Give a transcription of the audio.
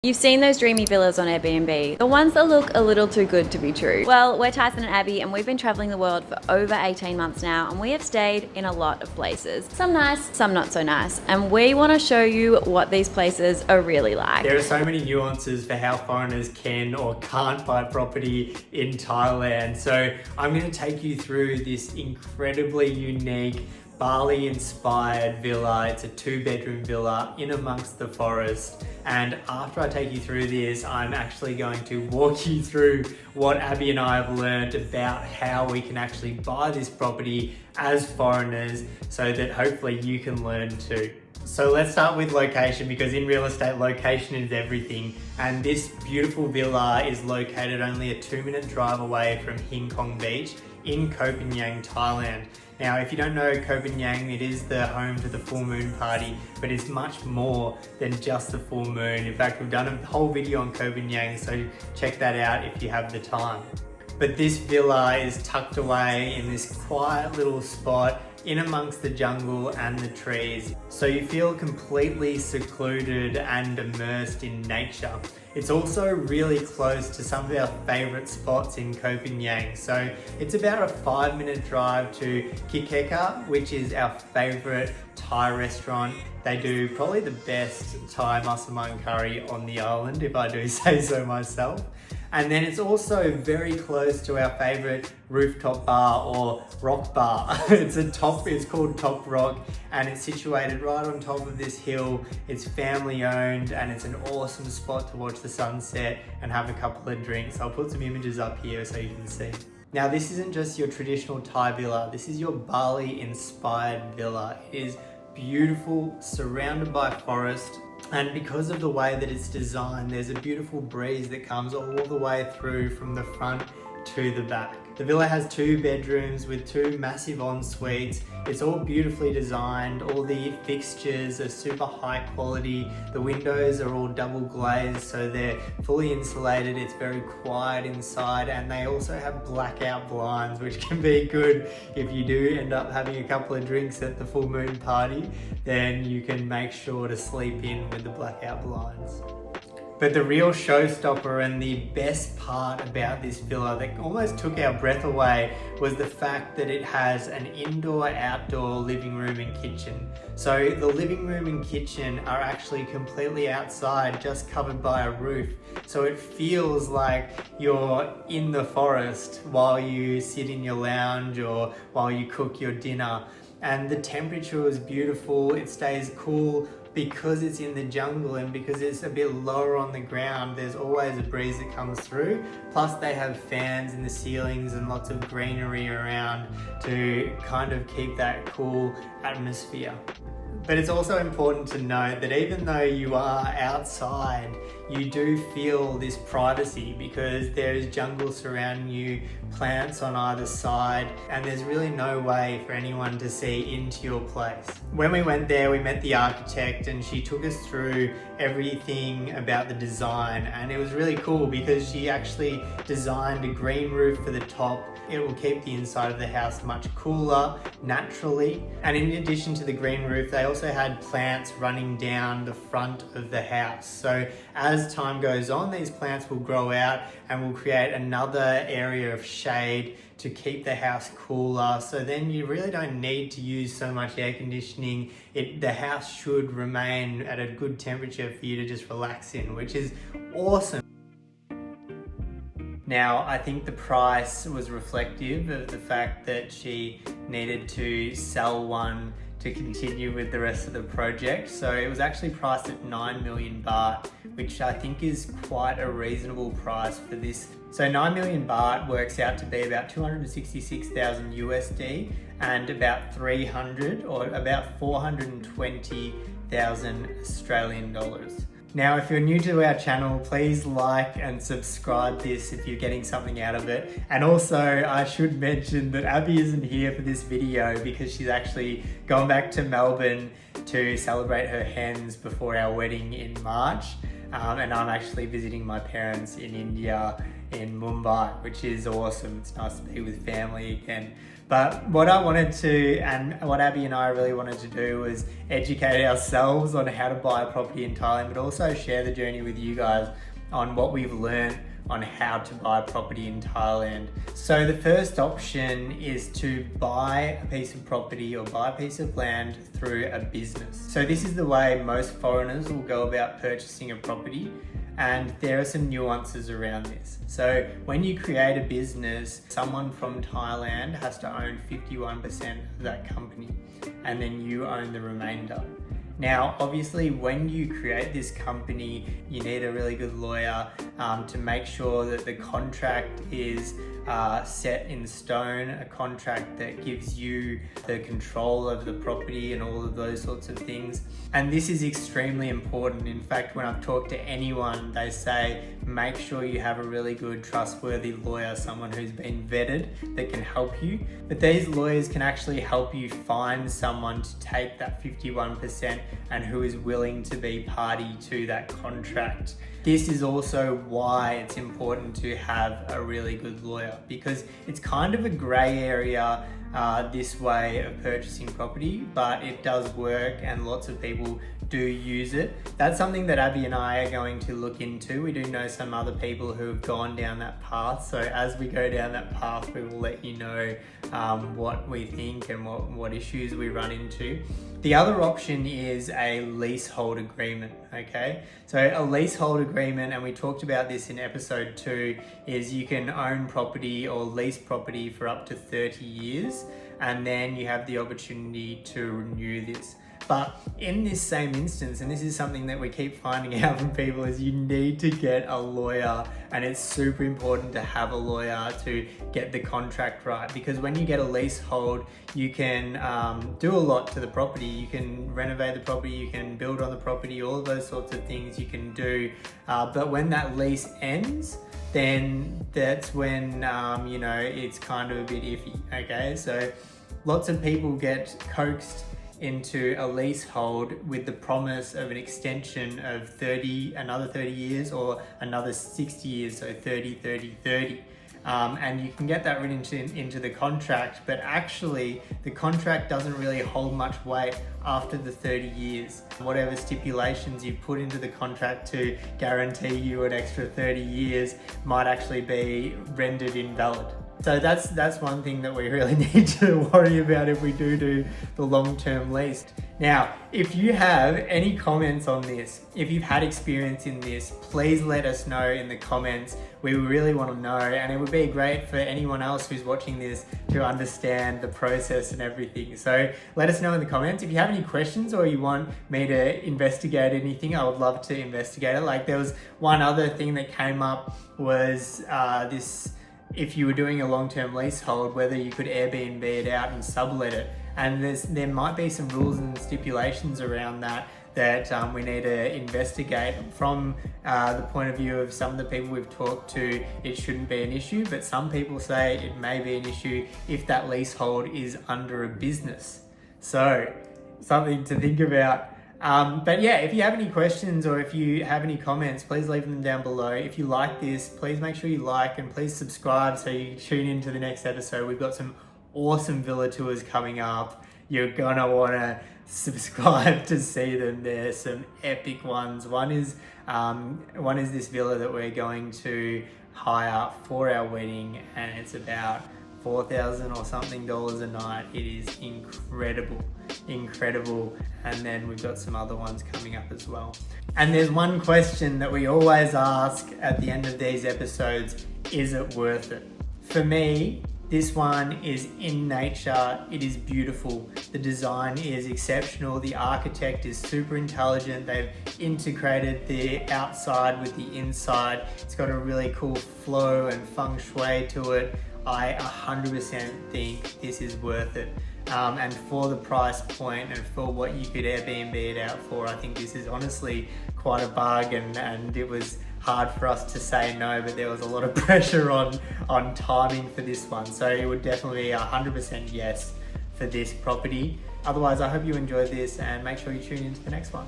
You've seen those dreamy villas on Airbnb, the ones that look a little too good to be true. Well, we're Tyson and Abby and we've been traveling the world for over 18 months now and we have stayed in a lot of places. Some nice, some not so nice. And we want to show you what these places are really like. There are so many nuances for how foreigners can or can't buy property in Thailand. So I'm going to take you through this incredibly unique Bali inspired villa. It's a 2-bedroom villa in amongst the forest. And after I take you through this, I'm actually going to walk you through what Abby and I have learned about how we can actually buy this property as foreigners so that hopefully you can learn too. So let's start with location, because in real estate, location is everything. And this beautiful villa is located only a 2-minute drive away from Hing Kong beach in Koh Phangan, Thailand. Now, if you don't know Koh Phangan, it is the home to the full moon party, but it's much more than just the full moon. In fact, we've done a whole video on Koh Phangan, so check that out if you have the time. But this villa is tucked away in this quiet little spot in amongst the jungle and the trees. So you feel completely secluded and immersed in nature. It's also really close to some of our favorite spots in Koh Phangan. So it's about a 5-minute drive to Kikeka, which is our favorite Thai restaurant. They do probably the best Thai massaman curry on the island, if I do say so myself. And then it's also very close to our favorite rooftop bar or rock bar. It's called Top Rock, and it's situated right on top of this hill. It's family owned and it's an awesome spot to watch the sunset and have a couple of drinks. I'll put some images up here so you can see. Now, this isn't just your traditional Thai villa. This is your Bali inspired villa. It is beautiful, surrounded by forest. And because of the way that it's designed, there's a beautiful breeze that comes all the way through from the front to the back. The villa has 2 bedrooms with 2 massive en-suites. It's all beautifully designed. All the fixtures are super high quality. The windows are all double glazed, so they're fully insulated. It's very quiet inside, and they also have blackout blinds, which can be good if you do end up having a couple of drinks at the full moon party. Then you can make sure to sleep in with the blackout blinds. But the real showstopper and the best part about this villa that almost took our breath away was the fact that it has an indoor-outdoor living room and kitchen. So the living room and kitchen are actually completely outside, just covered by a roof. So it feels like you're in the forest while you sit in your lounge or while you cook your dinner. And the temperature is beautiful. It stays cool because it's in the jungle, and because it's a bit lower on the ground, there's always a breeze that comes through. Plus they have fans in the ceilings and lots of greenery around to kind of keep that cool atmosphere. But it's also important to note that even though you are outside, you do feel this privacy because there is jungle surrounding you, plants on either side, and there's really no way for anyone to see into your place. When we went there, we met the architect and she took us through everything about the design, and it was really cool because she actually designed a green roof for the top. It will keep the inside of the house much cooler naturally. And in addition to the green roof, they also had plants running down the front of the house. So as time goes on, these plants will grow out and will create another area of shade to keep the house cooler. So then you really don't need to use so much air conditioning. The house should remain at a good temperature for you to just relax in, which is awesome. Now, I think the price was reflective of the fact that she needed to sell one to continue with the rest of the project. So it was actually priced at 9 million baht, which I think is quite a reasonable price for this. So 9 million baht works out to be about 266,000 USD and about 420,000 Australian dollars. Now, if you're new to our channel, please like and subscribe this if you're getting something out of it. And also, I should mention that Abby isn't here for this video because she's actually gone back to Melbourne to celebrate her hens before our wedding in March. and I'm actually visiting my parents in India, in Mumbai, which is awesome. It's nice to be with family again. But what I wanted to, and what Abby and I really wanted to do, was educate ourselves on how to buy a property in Thailand, but also share the journey with you guys on what we've learned on how to buy a property in Thailand. So the first option is to buy a piece of property or buy a piece of land through a business. So this is the way most foreigners will go about purchasing a property, and there are some nuances around this. So when you create a business, someone from Thailand has to own 51% of that company, and then you own the remainder. Now, obviously, when you create this company, you need a really good lawyer to make sure that the contract is set in stone, a contract that gives you the control of the property and all of those sorts of things. And this is extremely important. In fact, when I've talked to anyone, they say, make sure you have a really good, trustworthy lawyer, someone who's been vetted that can help you. But these lawyers can actually help you find someone to take that 51% and who is willing to be party to that contract. This is also why it's important to have a really good lawyer, because it's kind of a grey area this way of purchasing property, but it does work and lots of people do use it. That's something that Abby and I are going to look into. We do know some other people who have gone down that path, so as we go down that path, we will let you know what we think and what issues we run into. The other option is a leasehold agreement, okay? So a leasehold agreement, and we talked about this in episode 2, is you can own property or lease property for up to 30 years, and then you have the opportunity to renew this. But in this same instance, and this is something that we keep finding out from people, is you need to get a lawyer, and it's super important to have a lawyer to get the contract right, because when you get a leasehold, you can do a lot to the property. You can renovate the property, you can build on the property, all of those sorts of things you can do. But when that lease ends, then that's when, it's kind of a bit iffy, okay? So lots of people get coaxed into a leasehold with the promise of an extension of another 30 years or another 60 years, so 30, 30, 30. And you can get that written into the contract, but actually the contract doesn't really hold much weight after the 30 years. Whatever stipulations you put into the contract to guarantee you an extra 30 years might actually be rendered invalid. So that's one thing that we really need to worry about if we do the long-term lease. Now, if you have any comments on this, if you've had experience in this, please let us know in the comments. We really want to know, and it would be great for anyone else who's watching this to understand the process and everything. So let us know in the comments. If you have any questions or you want me to investigate anything, I would love to investigate it. Like, there was one other thing that came up was this. If you were doing a long-term leasehold, whether you could Airbnb it out and sublet it. And there might be some rules and stipulations around that we need to investigate. From the point of view of some of the people we've talked to, it shouldn't be an issue, but some people say it may be an issue if that leasehold is under a business. So something to think about. But yeah, if you have any questions or if you have any comments, please leave them down below. If you like this, please make sure you like and please subscribe so you tune into the next episode. We've got some awesome villa tours coming up. You're gonna wanna subscribe to see them. There's some epic ones. One is this villa that we're going to hire for our wedding, and it's about $4,000 or something a night. It is incredible. And then we've got some other ones coming up as well. And there's one question that we always ask at the end of these episodes: is it worth it? For me, this one is in nature. It is beautiful. The design is exceptional. The architect is super intelligent. They've integrated the outside with the inside. It's got a really cool flow and feng shui to it. I 100% think this is worth it. And for the price point and for what you could Airbnb it out for, I think this is honestly quite a bargain, and it was hard for us to say no, but there was a lot of pressure on timing for this one. So it would definitely be 100% yes for this property. Otherwise, I hope you enjoyed this, and make sure you tune into the next one.